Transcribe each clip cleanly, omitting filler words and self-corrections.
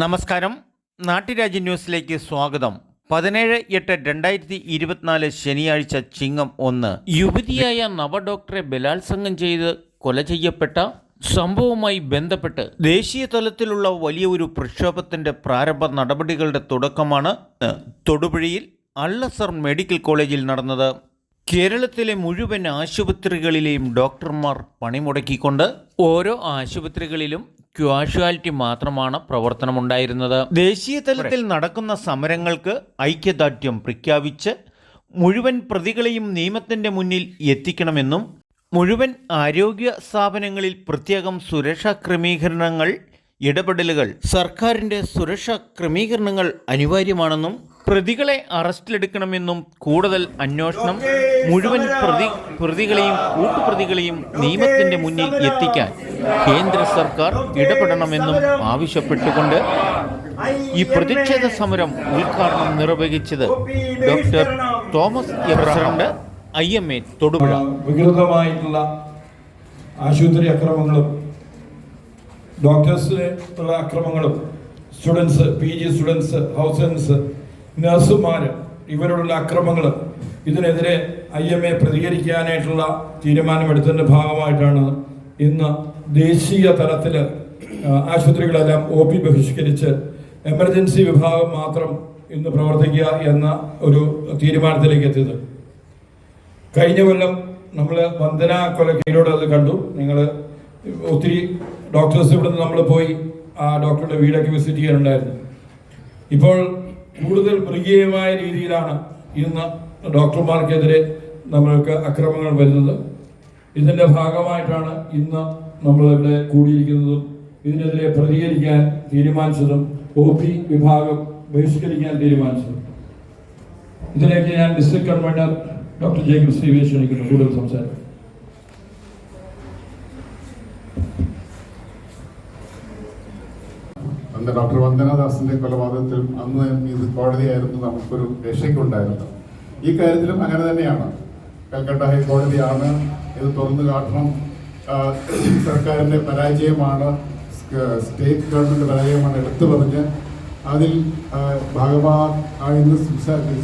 നമസ്കാരം, നാട്ടുരാജ്യ ന്യൂസിലേക്ക് സ്വാഗതം. 17/8/2024 ശനിയാഴ്ച ചിങ്ങം 1. യുവതിയായ നവഡോക്ടറെ ബലാത്സംഗം ചെയ്ത് കൊല ചെയ്യപ്പെട്ട സംഭവവുമായി ബന്ധപ്പെട്ട് ദേശീയ തലത്തിലുള്ള വലിയ ഒരു പ്രക്ഷോഭത്തിൻ്റെ പ്രാരംഭ നടപടികളുടെ തുടക്കമാണ് തൊടുപുഴയിൽ അൽ-അസ്ഹർ മെഡിക്കൽ കോളേജിൽ നടന്നത്. കേരളത്തിലെ മുഴുവൻ ആശുപത്രികളിലെയും ഡോക്ടർമാർ പണിമുടക്കിക്കൊണ്ട് ഓരോ ആശുപത്രികളിലും ക്യാഷ്വാലിറ്റി മാത്രമാണ് പ്രവർത്തനമുണ്ടായിരുന്നത്. ദേശീയ തലത്തിൽ നടക്കുന്ന സമരങ്ങൾക്ക് ഐക്യദാർഢ്യം പ്രഖ്യാപിച്ച് മുഴുവൻ പ്രതികളെയും നിയമത്തിൻ്റെ മുന്നിൽ എത്തിക്കണമെന്നും മുഴുവൻ ആരോഗ്യ സ്ഥാപനങ്ങളിൽ പ്രത്യേകം സുരക്ഷാ ക്രമീകരണങ്ങൾ ഇടപെടലുകൾ സർക്കാരിൻ്റെ സുരക്ഷാ ക്രമീകരണങ്ങൾ അനിവാര്യമാണെന്നും പ്രതികളെ അറസ്റ്റിലെടുക്കണമെന്നും കൂടുതൽ അന്വേഷണം മുഴുവൻ പ്രതികളെയും കൂട്ടുപ്രതികളെയും നിയമത്തിൻ്റെ മുന്നിൽ എത്തിക്കാൻ കേന്ദ്ര സർക്കാർ ഇടപെടണമെന്നും ആവശ്യപ്പെട്ടുകൊണ്ട് ഈ പ്രതിഷേധ സമരം ഉദ്ഘാടനം നിർവഹിച്ചത് doctor Thomas president IMA Thodupuzha. വികൃതമായിട്ടുള്ള ആശുപത്രി അക്രമങ്ങളും ഡോക്ടേഴ്സിനുള്ള അക്രമങ്ങളും സ്റ്റുഡൻസ്, PG സ്റ്റുഡൻസ്, ഹൗസൻസ്, നഴ്സുമാർ ഇവരോടുള്ള അക്രമങ്ങൾ, ഇതിനെതിരെ IMA പ്രതികരിക്കാനായിട്ടുള്ള തീരുമാനമെടുത്തതിൻ്റെ ഭാഗമായിട്ടാണ് ഇന്ന് ദേശീയ തലത്തിൽ ആശുപത്രികളെല്ലാം OP ബഹിഷ്കരിച്ച് എമർജൻസി വിഭാഗം മാത്രം ഇന്ന് പ്രവർത്തിക്കുക എന്ന ഒരു തീരുമാനത്തിലേക്ക് എത്തിയത്. കഴിഞ്ഞ കൊല്ലം നമ്മൾ വന്ദന കൊലക്കേസിലൂടെ അത് കണ്ടു. നിങ്ങൾ ഒത്തിരി ഡോക്ടേഴ്സ് ഇവിടുന്ന് നമ്മൾ പോയി ആ ഡോക്ടറുടെ വീടൊക്കെ വിസിറ്റ് ചെയ്യാനുണ്ടായിരുന്നു. ഇപ്പോൾ കൂടുതൽ മൃഗീയമായ രീതിയിലാണ് ഇന്ന് ഡോക്ടർമാർക്കെതിരെ നമ്മൾക്ക് അക്രമങ്ങൾ വരുന്നത്. ഇതിൻ്റെ ഭാഗമായിട്ടാണ് ഇന്ന് നമ്മളിവിടെ കൂടിയിരിക്കുന്നതും ഇതിനെതിരെ പ്രതികരിക്കാൻ തീരുമാനിച്ചതും OP വിഭാഗം ബഹിഷ്കരിക്കാൻ തീരുമാനിച്ചതും. ഇതിലേക്ക് ഞാൻ ഡിസ്ട്രിക്ട് കൺവീനർ ഡോക്ടർ ജേക്കബ് ശ്രീവേഷ് ക്ഷണിക്കുന്നു കൂടുതൽ സംസാരിക്കും. അന്ന് ഡോക്ടർ വന്ദനാദാസിന്റെ കൊലപാതകത്തിൽ അന്ന് ഇത് കോടതിയായിരുന്നു നമുക്കൊരു രക്ഷയ്ക്കുണ്ടായിരുന്നത്. ഈ കാര്യത്തിലും അങ്ങനെ തന്നെയാണ്. കൽക്കട്ട ഹൈക്കോടതിയാണ് ഇത് തുറന്നു കാട്ടണം, സർക്കാരിൻ്റെ പരാജയമാണ്, സ്റ്റേറ്റ് ഗവൺമെൻറ് പരാജയമാണ് എടുത്തു പറഞ്ഞ് അതിൽ ഭാഗമായെന്ന്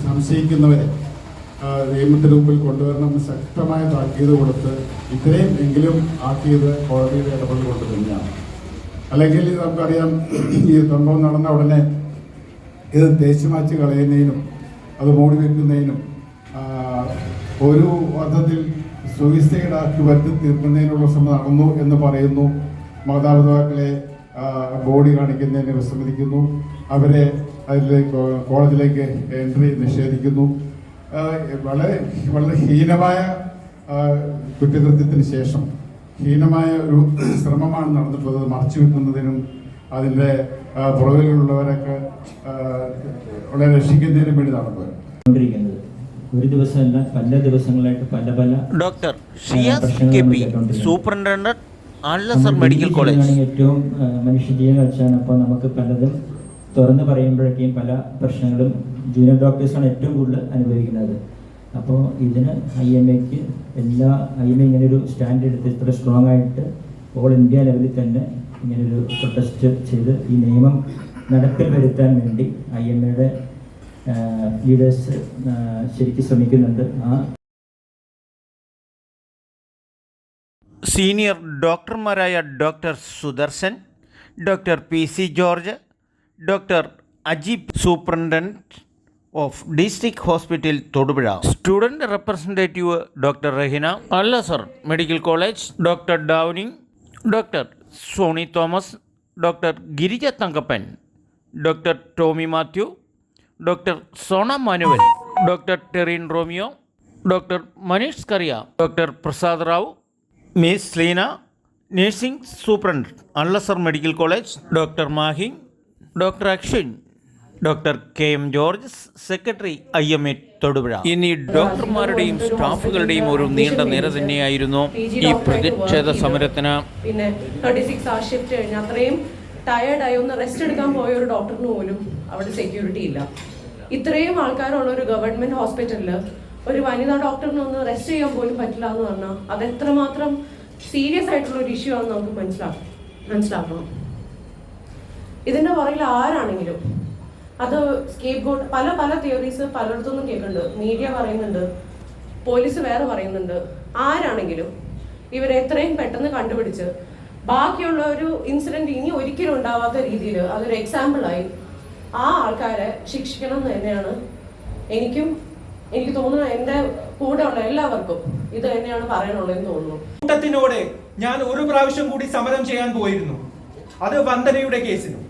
സംശയിക്കുന്നവരെ നിയമത്തിന് മുമ്പിൽ കൊണ്ടുവരണമെന്ന് ശക്തമായ താക്കീത് കൊടുത്ത് ഇത്രയും എങ്കിലും ആക്കിയത് കോടതിയുടെ ഇടപെടൽ കൊണ്ട് തന്നെയാണ്. അല്ലെങ്കിൽ നമുക്കറിയാം, ഈ സംഭവം നടന്ന ഉടനെ ഇത് തേച്ചുമാച്ച് കളയുന്നതിനും അത് മൂടി വയ്ക്കുന്നതിനും ഒരു അർത്ഥത്തിൽ സൂയിസൈഡാക്കി വരുത്തി തീർക്കുന്നതിനുള്ള ശ്രമം നടന്നു എന്ന് പറയുന്നു. മാതാപിതാക്കളെ ബോഡി കാണിക്കുന്നതിന് വിസമ്മതിക്കുന്നു, അവരെ അതിലേക്ക് കോളേജിലേക്ക് എൻട്രി നിഷേധിക്കുന്നു. വളരെ വളരെ ഹീനമായ കുറ്റകൃത്യത്തിന് ശേഷം ഹീനമായ ഒരു ശ്രമമാണ് നടന്നിട്ടുള്ളത്. മറച്ചു വെക്കുന്നതിനും അതിൻ്റെ പുറകിലുള്ളവരൊക്കെ വളരെ രക്ഷിക്കുന്നതിനും വേണ്ടി നടന്നത്. ഒരു ദിവസമല്ല, പല ദിവസങ്ങളായിട്ട് പല ഡോക്ടർ സൂപ്രണ്ടന്റ് അൽ-അസ്ഹർ മെഡിക്കൽ കോളേജ് ഏറ്റവും മനുഷ്യജീവൻ വെച്ചാണ്. അപ്പോൾ നമുക്ക് പലതും തുറന്ന് പറയുമ്പോഴേക്കും പല പ്രശ്നങ്ങളും ജൂനിയർ ഡോക്ടേഴ്സാണ് ഏറ്റവും കൂടുതൽ അനുഭവിക്കുന്നത്. അപ്പോൾ ഇതിന് IMA ഇങ്ങനൊരു സ്റ്റാൻഡ് എടുത്ത് ഇത്ര സ്ട്രോങ് ആയിട്ട് ഓൾ ഇന്ത്യ ലെവലിൽ തന്നെ ഇങ്ങനൊരു പ്രൊട്ടസ്റ്റ് ചെയ്ത് ഈ നിയമം നടപ്പിൽ വരുത്താൻ വേണ്ടി IMA ലീഡേഴ്സ് ശരിക്കും ശ്രമിക്കുന്നുണ്ട്. സീനിയർ ഡോക്ടർമാരായ doctor Sudarshan, doctor PC George, doctor Ajeeb, superintendent of district hospital Thodupuzha, student representative doctor Rahina, Al-Azhar medical college, doctor ഡാവ്നിങ്, doctor Sony Thomas, doctor Girija Thankappan, doctor Tomy Mathew, doctor Sona Manuel, doctor Terin Romeo, doctor Maneesh Kariya, doctor Prasad Rao, miss Leena, nursing superintendent Al-Azhar medical college, doctor Mahi, doctor Ashwin, doctor KM George, secretary IMA Thodupuzha. ഇനി ഡോക്ടർമാരുടെയും സ്റ്റാഫുകളുടെയും ഒരു നീണ്ട നിര തന്നെയായിരുന്നു ഈ പ്രതിഷേധ സമരത്തിന്. പിന്നെ 36 hour ഷിഫ്റ്റ് കഴിഞ്ഞ് അത്രയും ടയേർഡായി ഒന്ന് റെസ്റ്റ് എടുക്കാൻ പോയ ഒരു ഡോക്ടറിന് പോലും അവിടെ സെക്യൂരിറ്റി ഇല്ല. ഇത്രയും ആൾക്കാരുള്ള ഒരു ഗവൺമെന്റ് ഹോസ്പിറ്റലിൽ ഒരു വനിതാ ഡോക്ടറിനെ ഒന്ന് റെസ്റ്റ് ചെയ്യാൻ പോലും പറ്റില്ല എന്ന് പറഞ്ഞാൽ അത് എത്രമാത്രം സീരിയസ് ആയിട്ടുള്ള ഒരു ഇഷ്യൂ ആണെന്ന് നമുക്ക് മനസ്സിലാക്കണം. ഇതിന്റെ പുറകിൽ ആരാണെങ്കിലും അത് സ്കേപ്പ് ഗോട്ട് പല തിയറീസ് പലയിടത്തുനിന്നും കേൾക്കുന്നുണ്ട്. മീഡിയ പറയുന്നുണ്ട്, പോലീസ് വേറെ പറയുന്നുണ്ട്. ആരാണെങ്കിലും ഇവരെ എത്രയും പെട്ടെന്ന് കണ്ടുപിടിച്ച് ബാക്കിയുള്ള ഒരു ഇൻസിഡന്റ് ഇനി ഒരിക്കലും ഉണ്ടാവാത്ത രീതിയിൽ അതൊരു എക്സാമ്പിളായി ആ ആൾക്കാരെ ശിക്ഷിക്കണം എന്ന് തന്നെയാണ് എനിക്ക് തോന്നുന്നത്. എൻ്റെ കൂടെ ഉള്ള എല്ലാവർക്കും ഇത് തന്നെയാണ് പറയാനുള്ളതെന്ന് തോന്നുന്നു. കൂട്ടത്തിനോട് ഞാൻ ഒരു പ്രാവശ്യം കൂടി സമരം ചെയ്യാൻ പോയിരുന്നു. അത് വന്ദനയുടെ കേസിനും.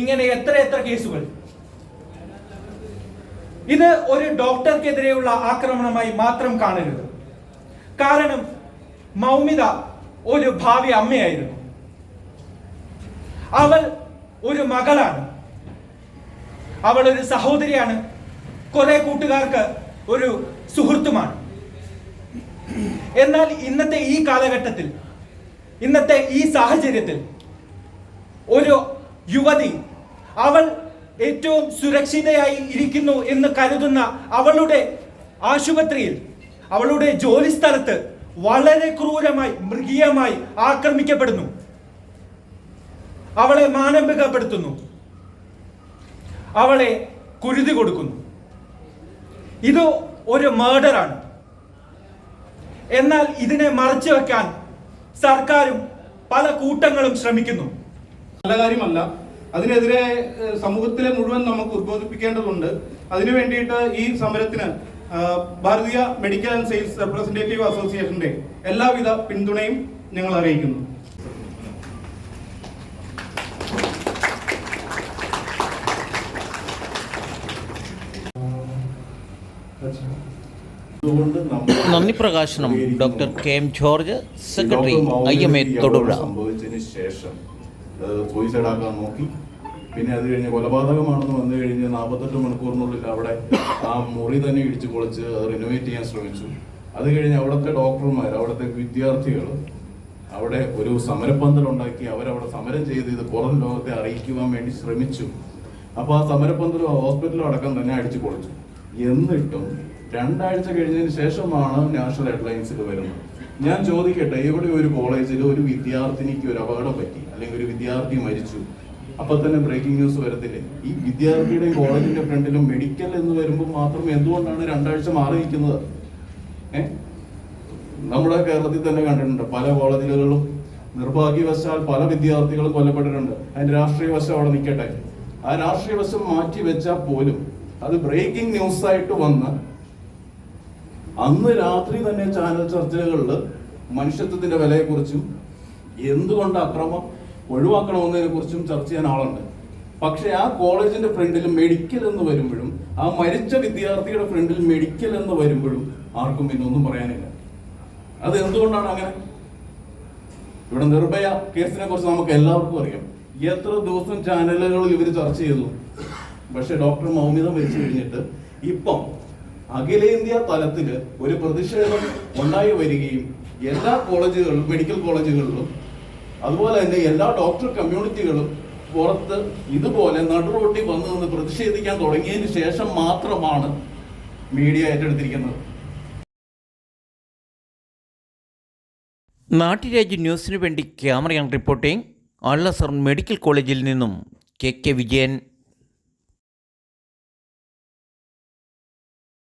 ഇങ്ങനെ എത്ര കേസുകൾ. ഇത് ഒരു ഡോക്ടർക്കെതിരെയുള്ള ആക്രമണമായി മാത്രം കാണരുത്. കാരണം മൗമിത ഒരു ഭാവി അമ്മയായിരുന്നു. അവൾ ഒരു മകളാണ്, അവൾ ഒരു സഹോദരിയാണ്, കുറെ കൂട്ടുകാർക്ക് ഒരു സുഹൃത്തുമാണ്. എന്നാൽ ഇന്നത്തെ ഈ കാലഘട്ടത്തിൽ, ഇന്നത്തെ ഈ സാഹചര്യത്തിൽ ഒരു യുവതി അവൾ ഏറ്റവും സുരക്ഷിതയായി ഇരിക്കുന്നു എന്ന് കരുതുന്ന അവളുടെ ആശുപത്രിയിൽ, അവളുടെ ജോലി സ്ഥലത്ത് വളരെ ക്രൂരമായി, മൃഗീയമായി ആക്രമിക്കപ്പെടുന്നു. അവളെ മാനവികപ്പെടുത്തുന്നു, അവളെ കുരുതി കൊടുക്കുന്നു. ഇത് ഒരു മർഡറാണ്. എന്നാൽ ഇതിനെ മറച്ചു വെക്കാൻ സർക്കാരും പല കൂട്ടങ്ങളും ശ്രമിക്കുന്നു. നല്ല കാര്യമല്ല. അതിനെതിരെ സമൂഹത്തിലെ മുഴുവൻ നമുക്ക് ഉദ്ബോധിപ്പിക്കേണ്ടതുണ്ട്. അതിനു വേണ്ടിയിട്ട് ഈ സമരത്തിന് ഭാരതീയ മെഡിക്കൽ ആൻഡ് സെയിൽസ് റെപ്രസെന്റേറ്റീവ് അസോസിയേഷന്റെ എല്ലാവിധ പിന്തുണയും ഞങ്ങൾ അറിയിക്കുന്നു. നന്ദി പ്രകാശനം doctor KM George, secretary IMA Thodupuzha. സംഭവിച്ചതിന് ശേഷം സൂയിസൈഡ് ആക്കാൻ നോക്കി. പിന്നെ അത് കഴിഞ്ഞ് കൊലപാതകമാണെന്ന് വന്നു കഴിഞ്ഞ് 48 മണിക്കൂറിനുള്ളിൽ അവിടെ ആ മുറി തന്നെ ഇടിച്ചു പൊളിച്ച് അത് റിനോവേറ്റ് ചെയ്യാൻ ശ്രമിച്ചു. അത് കഴിഞ്ഞ് അവിടുത്തെ ഡോക്ടർമാർ, അവിടുത്തെ വിദ്യാർത്ഥികൾ അവിടെ ഒരു സമരപ്പന്തലുണ്ടാക്കി അവരവിടെ സമരം ചെയ്ത് ഇത് പുറം ലോകത്തെ അറിയിക്കുവാൻ വേണ്ടി ശ്രമിച്ചു. അപ്പോൾ ആ സമരപ്പന്തലും ഹോസ്പിറ്റലും അടക്കം തന്നെ അടിച്ചു പൊളിച്ചു. എന്നിട്ടും 2 ആഴ്ച കഴിഞ്ഞതിന് ശേഷമാണ് നാഷണൽ ഹെഡ്ലൈൻസിൽ വരുന്നത്. ഞാൻ ചോദിക്കട്ടെ, ഇവിടെ ഒരു കോളേജിൽ ഒരു വിദ്യാർത്ഥിനിക്ക് ഒരു അപകടം പറ്റി, അല്ലെങ്കിൽ ഒരു വിദ്യാർത്ഥി മരിച്ചു, അപ്പൊ തന്നെ ബ്രേക്കിംഗ് ന്യൂസ് വരത്തില്ലേ? ഈ വിദ്യാർത്ഥിയുടെയും കോളേജിന്റെ ഫ്രണ്ടിലും മെഡിക്കൽ എന്ന് വരുമ്പോൾ മാത്രം എന്തുകൊണ്ടാണ് 2 ആഴ്ച മാറി നിൽക്കുന്നത്? നമ്മുടെ കേരളത്തിൽ തന്നെ കണ്ടിട്ടുണ്ട്, പല കോളേജുകളിലും നിർഭാഗ്യവശാൽ പല വിദ്യാർത്ഥികളും കൊല്ലപ്പെട്ടിട്ടുണ്ട്. അതിന്റെ രാഷ്ട്രീയ വശം അവിടെ നിൽക്കട്ടെ. ആ രാഷ്ട്രീയ വശം മാറ്റി വെച്ചാൽ പോലും അത് ബ്രേക്കിംഗ് ന്യൂസ് ആയിട്ട് വന്ന് അന്ന് രാത്രി തന്നെ ചാനൽ ചർച്ചകളിൽ മനുഷ്യത്വത്തിന്റെ വിലയെക്കുറിച്ചും എന്തുകൊണ്ട് അക്രമം ഒഴിവാക്കണമെന്നതിനെ കുറിച്ചും ചർച്ച ചെയ്യാൻ ആളുണ്ട്. പക്ഷെ ആ കോളേജിന്റെ ഫ്രണ്ടിൽ മെഡിക്കൽ എന്ന് വരുമ്പോഴും, ആ മരിച്ച വിദ്യാർത്ഥിയുടെ ഫ്രണ്ടിൽ മെഡിക്കൽ എന്ന് വരുമ്പോഴും ആർക്കും പിന്നെ ഒന്നും പറയാനില്ല. അത് എന്തുകൊണ്ടാണ് അങ്ങനെ? ഇവിടെ നിർഭയ കേസിനെ കുറിച്ച് നമുക്ക് എല്ലാവർക്കും അറിയാം. എത്ര ദിവസം ചാനലുകളിൽ ഇവർ ചർച്ച ചെയ്തു. പക്ഷെ ഡോക്ടർ മൗമിത മരിച്ചു കഴിഞ്ഞിട്ട് ഇപ്പം അഖിലേന്ത്യാ തലത്തിൽ ഒരു പ്രതിഷേധം ഉണ്ടായി വരികയും എല്ലാ കോളേജുകളിലും, മെഡിക്കൽ കോളേജുകളിലും, അതുപോലെ തന്നെ എല്ലാ ഡോക്ടർ കമ്മ്യൂണിറ്റികളും പുറത്ത് ഇതുപോലെ നടുറോട്ടി വന്നു നിന്ന് പ്രതിഷേധിക്കാൻ തുടങ്ങിയതിന് ശേഷം മാത്രമാണ് മീഡിയ ഏറ്റെടുത്തിരിക്കുന്നത്. നാട്ടുരാജ്യ ന്യൂസിനു വേണ്ടി ക്യാമറ റിപ്പോർട്ടിംഗ് അൽ അസർ മെഡിക്കൽ കോളേജിൽ നിന്നും KK വിജയൻ.